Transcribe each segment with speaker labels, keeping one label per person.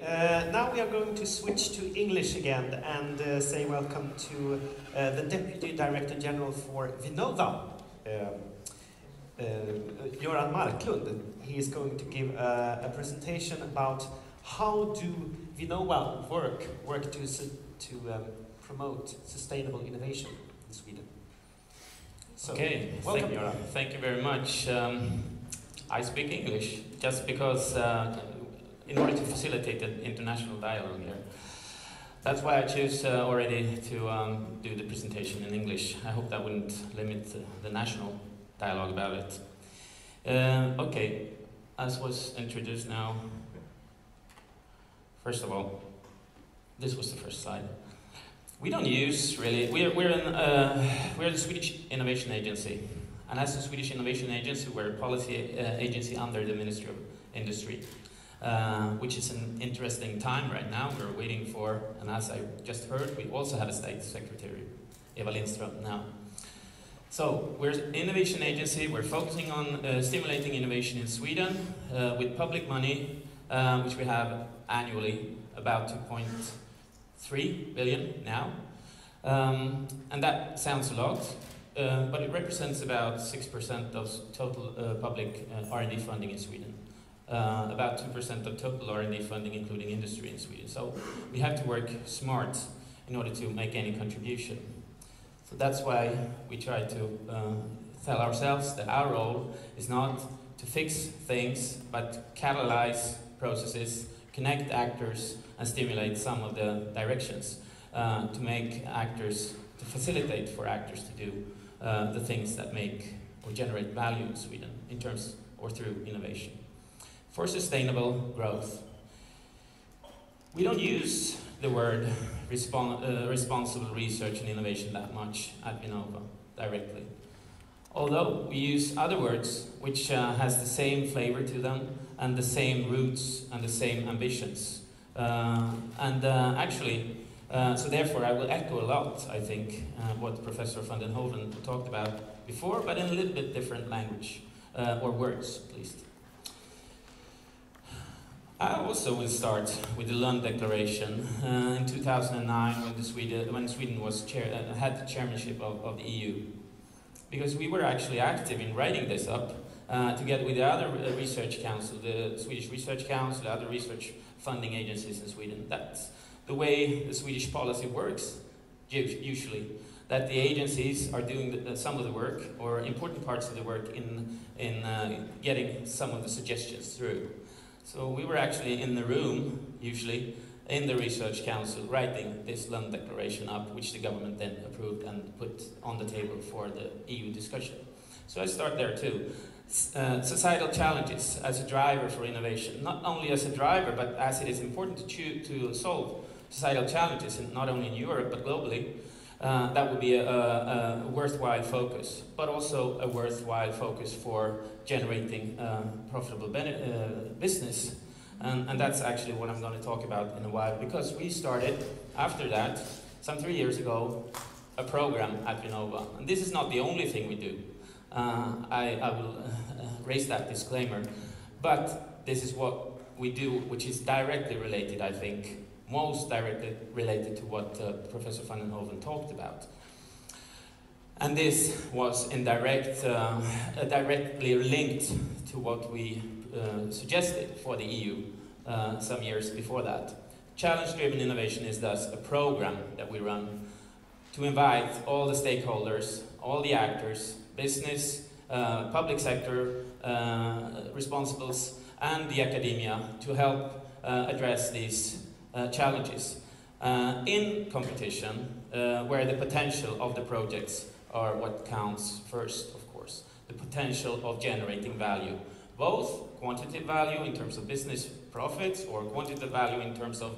Speaker 1: Now we are going to switch to English again and say welcome to the Deputy Director General for Vinnova, Göran Marklund. He is going to give a presentation about how do Vinnova work to promote sustainable innovation in Sweden. So,
Speaker 2: okay,
Speaker 1: welcome.
Speaker 2: Thank you very much. I speak English just because in order to facilitate an international dialogue here. That's why I choose already to do the presentation in English. I hope that wouldn't limit the national dialogue about it. Okay, as was introduced now, first of all, this was the first slide. We don't use really, we're the Swedish Innovation Agency. And as a Swedish Innovation Agency, we're a policy agency under the Ministry of Industry, which is an interesting time right now. We're waiting for, and as I just heard, we also have a State Secretary, Eva Lindström, now. So, we're an innovation agency. We're focusing on stimulating innovation in Sweden with public money, which we have annually, about 2.3 billion now. And that sounds a lot. But it represents about 6% of total public R&D funding in Sweden. About 2% of total R&D funding, including industry in Sweden. So we have to work smart in order to make any contribution. So that's why we try to tell ourselves that our role is not to fix things, but catalyze processes, connect actors, and stimulate some of the directions to make actors, to facilitate for actors to do the things that make or generate value in Sweden in terms or through innovation. For sustainable growth, we don't use the word responsible research and innovation that much at Vinnova directly. Although we use other words which has the same flavor to them and the same roots and the same ambitions. So therefore I will echo a lot, I think, what Professor van den Hoven talked about before, but in a little bit different language, or words at least. I also will start with the Lund Declaration in 2009 when Sweden was had the chairmanship of the EU. Because we were actually active in writing this up together with the other research council, the Swedish Research Council, the other research funding agencies in Sweden. That's the way the Swedish policy works, usually, that the agencies are doing some of the work, or important parts of the work, in getting some of the suggestions through. So we were actually in the room, usually, in the Research Council, writing this Lund Declaration up, which the government then approved and put on the table for the EU discussion. So I start there too. Societal challenges as a driver for innovation. Not only as a driver, but as it is important to solve societal challenges, not only in Europe, but globally. That would be a worthwhile focus, but also a worthwhile focus for generating profitable business. And that's actually what I'm going to talk about in a while, because we started, after that, some 3 years ago, a program at Vinnova. And this is not the only thing we do. I will raise that disclaimer. But this is what we do, which is directly related, I think, most directly related to what Professor van den Hoven talked about. And this was directly linked to what we suggested for the EU some years before that. Challenge-driven innovation is thus a program that we run to invite all the stakeholders, all the actors, business, public sector, responsibles, and the academia to help address these challenges in competition, where the potential of the projects are what counts first, of course. The potential of generating value, both quantitative value in terms of business profits, or quantitative value in terms of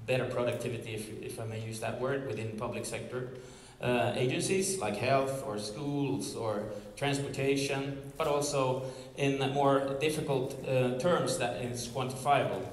Speaker 2: better productivity, if I may use that word, within public sector agencies like health or schools or transportation, but also in more difficult terms that is quantifiable,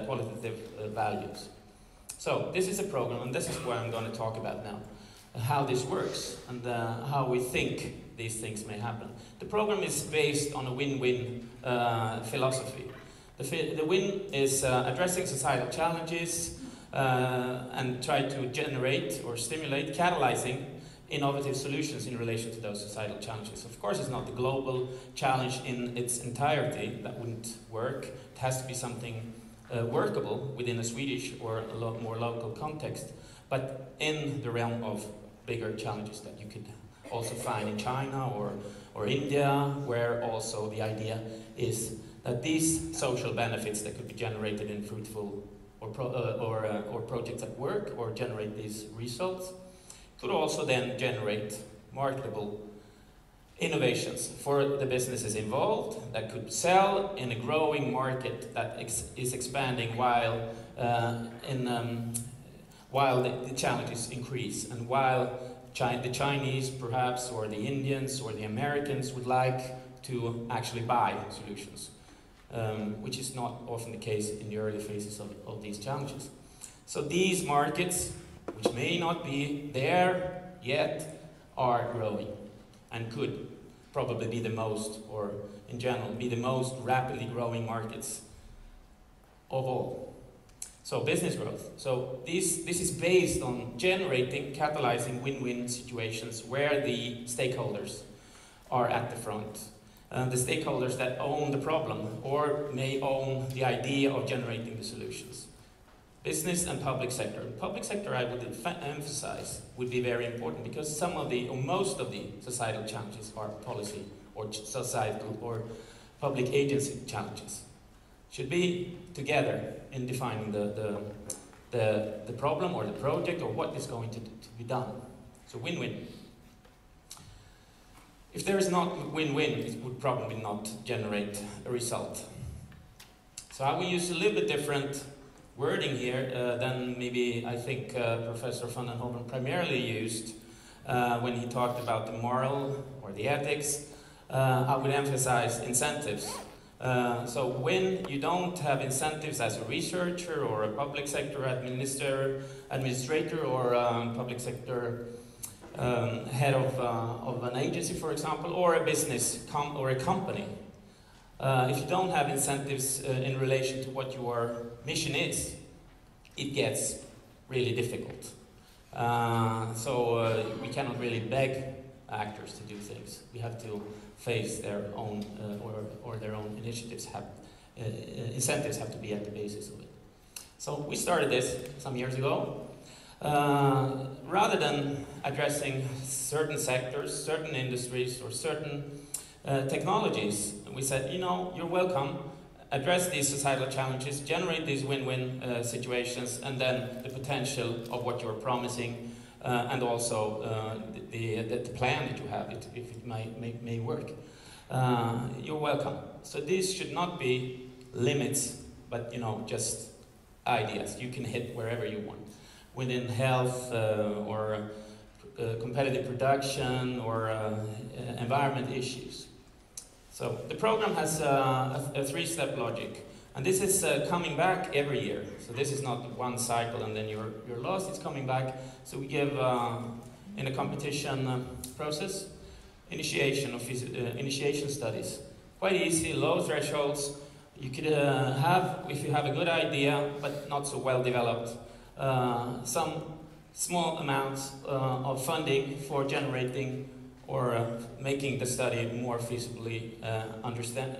Speaker 2: qualitative values. So this is a program, and this is what I'm going to talk about now, how this works and how we think these things may happen. The program is based on a win-win philosophy. The win is addressing societal challenges and try to generate or stimulate, catalyzing innovative solutions in relation to those societal challenges. Of course, it's not the global challenge in its entirety. That wouldn't work. It has to be something workable within a Swedish or a lot more local context, but in the realm of bigger challenges that you could also find in China or India, where also the idea is that these social benefits that could be generated in fruitful or projects at work or generate these results could also then generate marketable innovations for the businesses involved that could sell in a growing market that is expanding while the challenges increase and while the Chinese perhaps or the Indians or the Americans would like to actually buy solutions, which is not often the case in the early phases of these challenges. So these markets, which may not be there yet, are growing and could probably be the most, or in general, be the most rapidly growing markets of all. So business growth. So this is based on generating, catalyzing win-win situations where the stakeholders are at the front. The stakeholders that own the problem or may own the idea of generating the solutions. Business and public sector. Public sector, I would emphasize, would be very important because some of the, or most of the societal challenges are policy or societal or public agency challenges. Should be together in defining the problem or the project or what is going to be done. So win-win. If there is not win-win, it would probably not generate a result. So I will use a little bit different wording here than maybe I think Professor van den Hoven primarily used when he talked about the moral or the ethics. I would emphasize incentives. So when you don't have incentives as a researcher or a public sector administrator or public sector head of an agency, for example, or a business or a company, if you don't have incentives in relation to what your mission is, it gets really difficult. So we cannot really beg actors to do things. We have to face their own or their own initiatives. Incentives have to be at the basis of it. So we started this some years ago. Rather than addressing certain sectors, certain industries, or certain technologies, we said, you know, you're welcome, address these societal challenges, generate these win-win situations, and then the potential of what you're promising, and also the plan that you have, if it may work. You're welcome. So these should not be limits, but you know, just ideas. You can hit wherever you want. Within health or competitive production or environment issues. So the program has a three-step logic, and this is coming back every year. So this is not one cycle and then you're lost. It's coming back. So we give in a competition process initiation studies. Quite easy, low thresholds. You could have, if you have a good idea but not so well developed, some small amounts of funding for generating or making the study more feasibly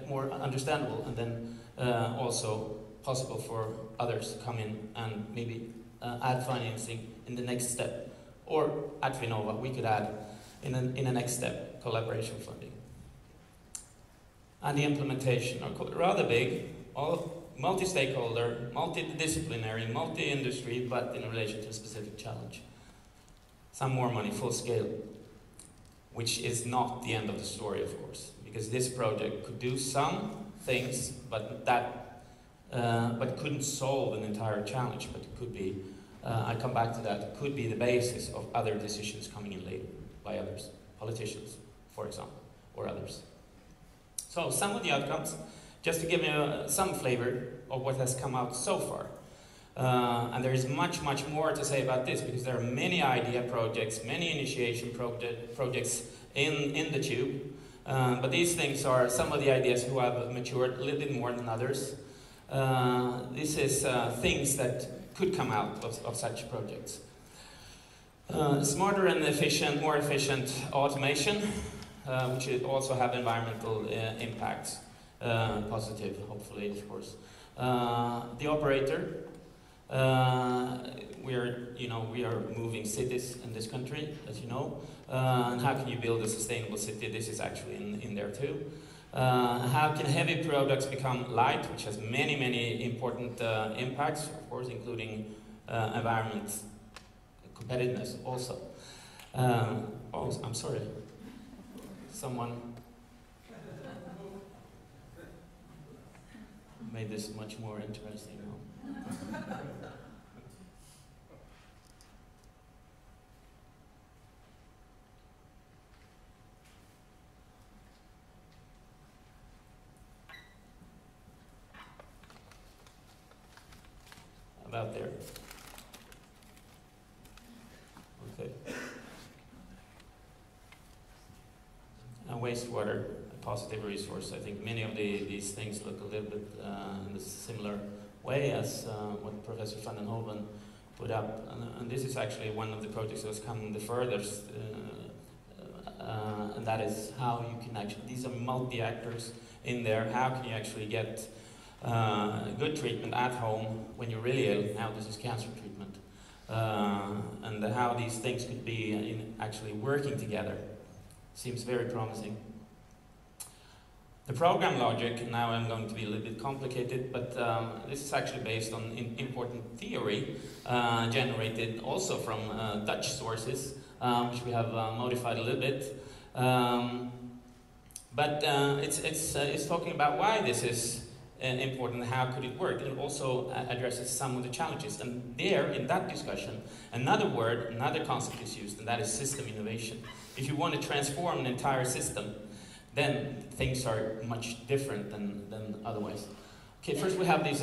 Speaker 2: more understandable, and then also possible for others to come in and maybe add financing in the next step. Or at Vinnova, we could add in a next step collaboration funding. And the implementation are rather big, all multi-stakeholder, multidisciplinary, multi-industry, but in relation to a specific challenge. Some more money, full scale, which is not the end of the story, of course, because this project could do some things, but couldn't solve an entire challenge. But it could be, I come back to that, it could be the basis of other decisions coming in later by others, politicians, for example, or others. So some of the outcomes, just to give you some flavor of what has come out so far. And there is much, much more to say about this, because there are many idea projects, many initiation projects in the tube. But these things are some of the ideas who have matured a little bit more than others. This is things that could come out of such projects. Smarter and efficient, more efficient automation, which also have environmental impacts, positive, hopefully, of course. The operator, we are moving cities in this country, as you know, and how can you build a sustainable city? This is actually in there too. How can heavy products become light, which has many important impacts, of course, including environment competitiveness also. Oh, I'm sorry. Someone made this much more interesting. About there. Okay. And wastewater, a positive resource. I think many of these things look a little bit in a similar way as what Professor van den Hoven put up. And this is actually one of the projects that has come the furthest. And that is how you can actually, these are multi-actors in there, how can you actually get good treatment at home when you're really ill. Now this is cancer treatment. And how these things could be actually working together. Seems very promising. The program logic, now I'm going to be a little bit complicated, but this is actually based on important theory generated also from Dutch sources, which we have modified a little bit. But it's talking about why this is important, how could it work, and also addresses some of the challenges. And there, in that discussion, another concept is used, and that is system innovation. If you want to transform an entire system, then things are much different than otherwise. Okay, first we have this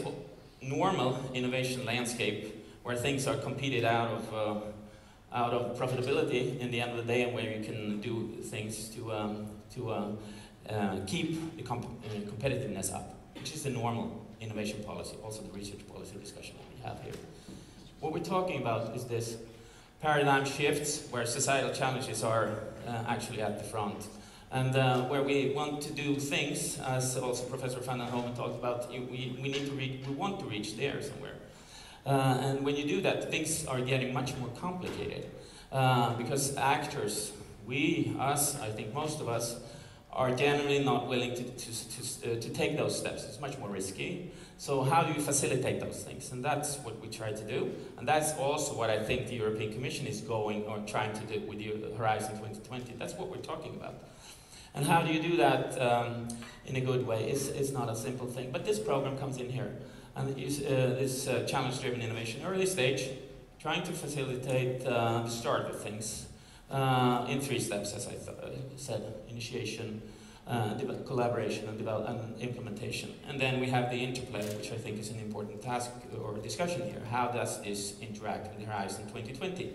Speaker 2: normal innovation landscape where things are competed out of profitability in the end of the day, and where you can do things to keep the competitiveness up, which is the normal innovation policy, also the research policy discussion that we have here. What we're talking about is this paradigm shifts where societal challenges are actually at the front. And where we want to do things, as also Professor van den Hoven talked about, we want to reach there somewhere. And when you do that, things are getting much more complicated. Because actors, I think most of us, are generally not willing to take those steps. It's much more risky. So how do you facilitate those things? And that's what we try to do. And that's also what I think the European Commission is trying to do with the Horizon 2020. That's what we're talking about. And how do you do that in a good way? It's not a simple thing. But this program comes in here. And this challenge-driven innovation, early stage, trying to facilitate the start of things in 3 steps, as I said: initiation, collaboration, and implementation. And then we have the interplay, which I think is an important task or discussion here. How does this interact with the Horizon 2020?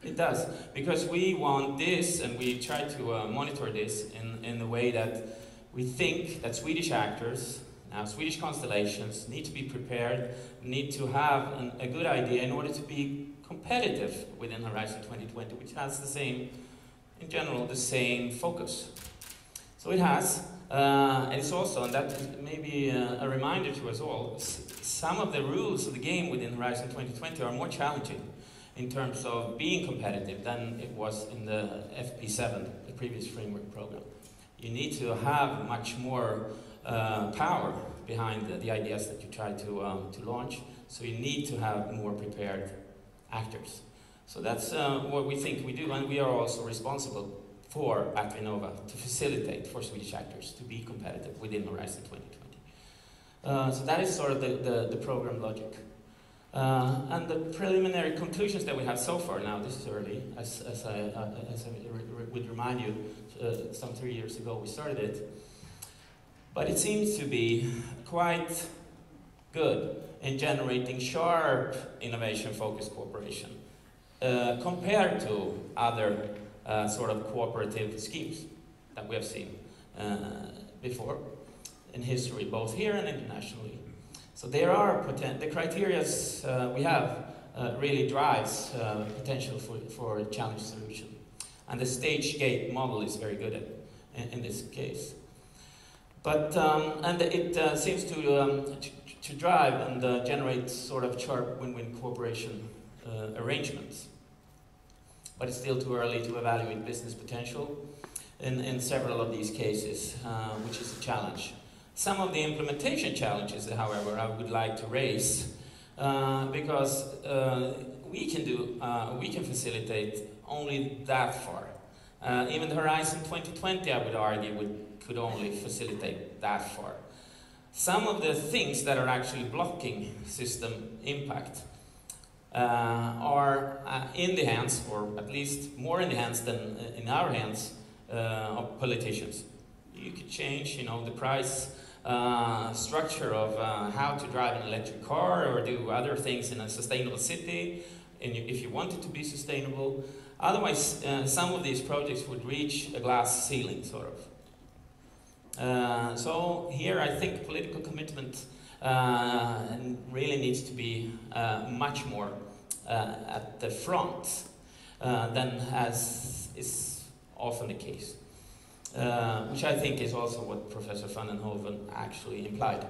Speaker 2: It does, because we want this, and we try to monitor this in the way that we think that Swedish actors, now Swedish constellations, need to be prepared, need to have a good idea in order to be competitive within Horizon 2020, which has in general, the same focus. So it has, and it's also, and that is maybe a reminder to us all, some of the rules of the game within Horizon 2020 are more challenging in terms of being competitive than it was in the FP7, the previous framework program. You need to have much more power behind the ideas that you try to launch, so you need to have more prepared actors. So that's what we think we do, and we are also responsible for at Vinnova to facilitate for Swedish actors to be competitive within Horizon 2020. So that is sort of the program logic. And the preliminary conclusions that we have so far now, this is early, as I would remind you, some 3 years ago we started it, but it seems to be quite good in generating sharp innovation-focused cooperation compared to other sort of cooperative schemes that we have seen before in history, both here and internationally. So there are the criteria we have really drives potential for challenge solution. And the stage gate model is very good in this case. But and it seems to drive and generate sort of sharp win-win cooperation arrangements. But it's still too early to evaluate business potential in several of these cases, which is a challenge. Some of the implementation challenges, however, I would like to raise because we can facilitate only that far. Even the Horizon 2020, I would argue, could only facilitate that far. Some of the things that are actually blocking system impact are in the hands, or at least more in the hands than in our hands, of politicians. You could change, the price structure of how to drive an electric car or do other things in a sustainable city, if you want it to be sustainable. Otherwise, some of these projects would reach a glass ceiling, sort of. So here I think political commitment really needs to be much more at the front than as is often the case. Which I think is also what Professor van den Hoven actually implied.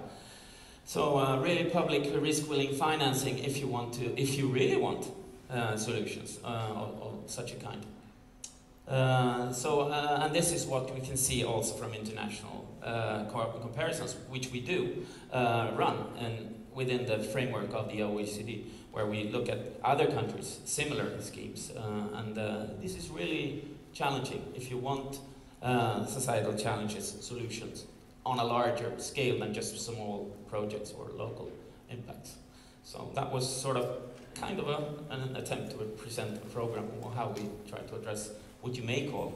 Speaker 2: So really public risk-willing financing if you really want solutions of such a kind. And this is what we can see also from international comparisons, which we do run and within the framework of the OECD, where we look at other countries, similar schemes. And this is really challenging if you want societal challenges, solutions on a larger scale than just small projects or local impacts. So that was sort of kind of an attempt to present a program on how we try to address what you may call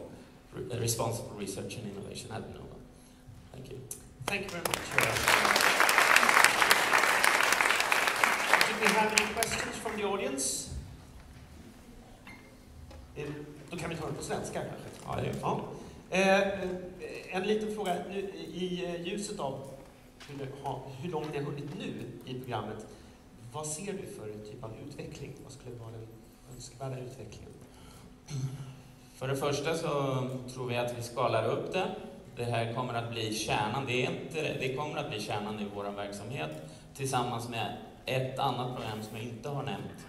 Speaker 2: responsible research and innovation at Nova. Thank you.
Speaker 1: Thank you very much. Do we have any questions from the audience? Då kan vi ta det på svenska kanske. Ja. En liten fråga i ljuset av hur långt ni har hunnit nu i programmet. Vad ser du för typ av utveckling? Vad skulle vara den önskvärda utvecklingen?
Speaker 2: För det första så tror vi att vi skalar upp det. Det här kommer att bli kärnan. Det kommer att bli kärnan i vår verksamhet tillsammans med ett annat program som jag inte har nämnt.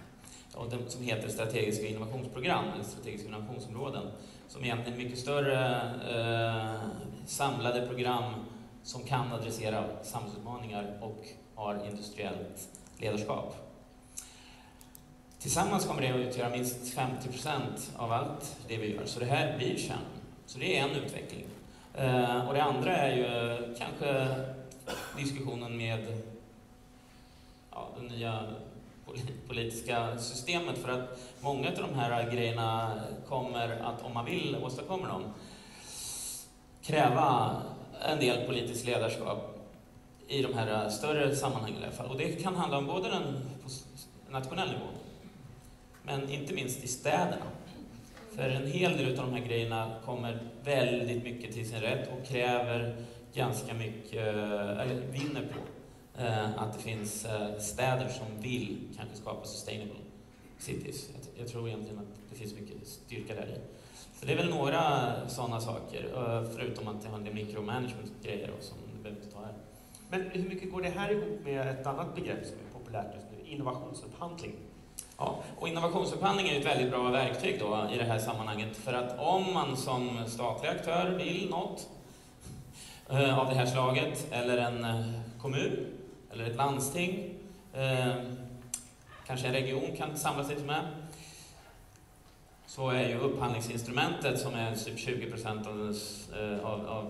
Speaker 2: Och som heter strategiska innovationsprogram, eller strategiska innovationsområden. Som egentligen är mycket större samlade program som kan adressera samhällsutmaningar och har industriellt ledarskap. Tillsammans kommer det att utgöra minst 50% av allt det vi gör. Så det här blir kärnan. Så det är en utveckling. Och det andra är ju kanske diskussionen med det nya politiska systemet, för att många av de här grejerna kommer att, om man vill åstadkomma dem, kräva en del politiskt ledarskap i de här större sammanhangen i alla fall. Och det kan handla om både den på nationell nivå, men inte minst i städerna. För en hel del av de här grejerna kommer väldigt mycket till sin rätt och kräver ganska mycket, eller vinner på att det finns städer som vill kanske skapa sustainable cities. Jag tror egentligen att det finns mycket styrka där i. Så det är väl några sådana saker, förutom att det har en del micromanagement-grejer som du behöver inte ta här.
Speaker 1: Men hur mycket går det här ihop med ett annat begrepp som är populärt just nu, innovationsupphandling?
Speaker 2: Ja, och innovationsupphandling är ett väldigt bra verktyg då i det här sammanhanget. För att om man som statlig aktör vill något av det här slaget, eller en kommun, eller ett landsting, kanske en region kan samla sig till med, så är ju upphandlingsinstrumentet, som är typ 20%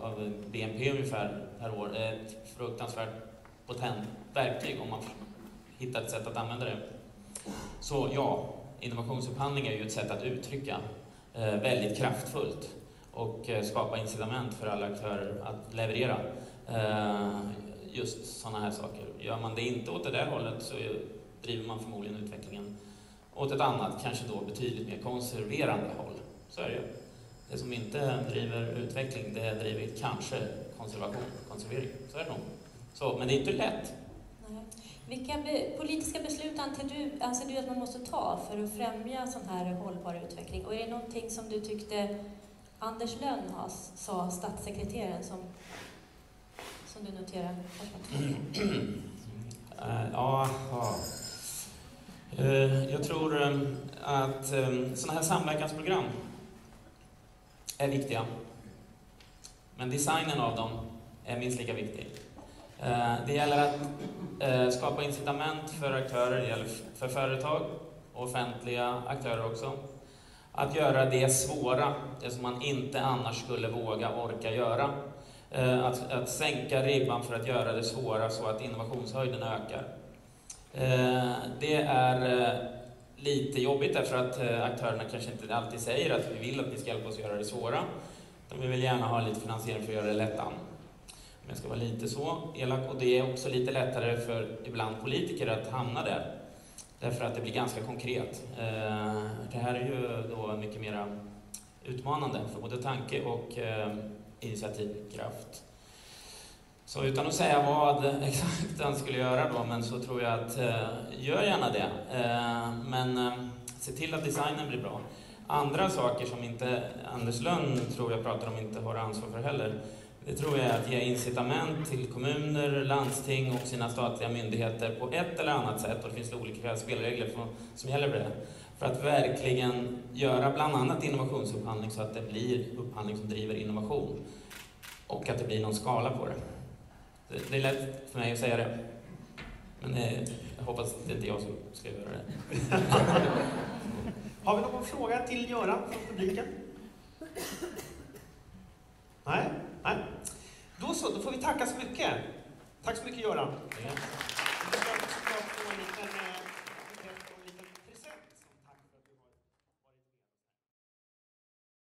Speaker 2: av BNP ungefär per år, ett fruktansvärt potent verktyg om man hittar ett sätt att använda det. Så ja, innovationsupphandling är ju ett sätt att uttrycka väldigt kraftfullt och skapa incitament för alla aktörer att leverera just sådana här saker. Gör man det inte åt det där hållet så driver man förmodligen utvecklingen åt ett annat, kanske då betydligt mer konserverande håll. Så är det ju. Det som inte driver utveckling, det driver kanske konservering. Så är det nog. Så, men det är inte lätt.
Speaker 3: Nej. Vilka politiska beslut anser du att man måste ta för att främja sån här hållbar utveckling? Och är det någonting som du tyckte Anders Lönn sa, statssekreteraren, som du noterar?
Speaker 2: Jag tror att sådana här samverkansprogram är viktiga. Men designen av dem är minst lika viktig. Det gäller att skapa incitament för aktörer, det gäller för företag och offentliga aktörer också. Att göra det svåra, det som man inte annars skulle våga orka göra. Att sänka ribban för att göra det svåra så att innovationshöjden ökar. Det är lite jobbigt därför att aktörerna kanske inte alltid säger att vi vill att ni ska hjälpa oss att göra det svåra. De vill gärna ha lite finansiering för att göra det lättan. Men jag ska vara lite så elak, och det är också lite lättare för ibland politiker att hamna där. Därför att det blir ganska konkret. Det här är ju då mycket mer utmanande för både tanke och initiativkraft. Så utan att säga vad exakt han skulle göra då, men så tror jag att gör gärna det. Men se till att designen blir bra. Andra saker som inte Anders Lönn tror jag pratar om inte har ansvar för heller. Det tror jag är att ge incitament till kommuner, landsting och sina statliga myndigheter på ett eller annat sätt. Och det finns olika spelregler som gäller för det. För att verkligen göra bland annat innovationsupphandling så att det blir upphandling som driver innovation. Och att det blir någon skala på det. Det är lätt för mig att säga det. Men jag hoppas att det inte är jag som ska göra det.
Speaker 1: Har vi någon fråga till Göran från publiken? Nej. Då får vi tacka så mycket. Tack så mycket, Göran.
Speaker 2: Ja.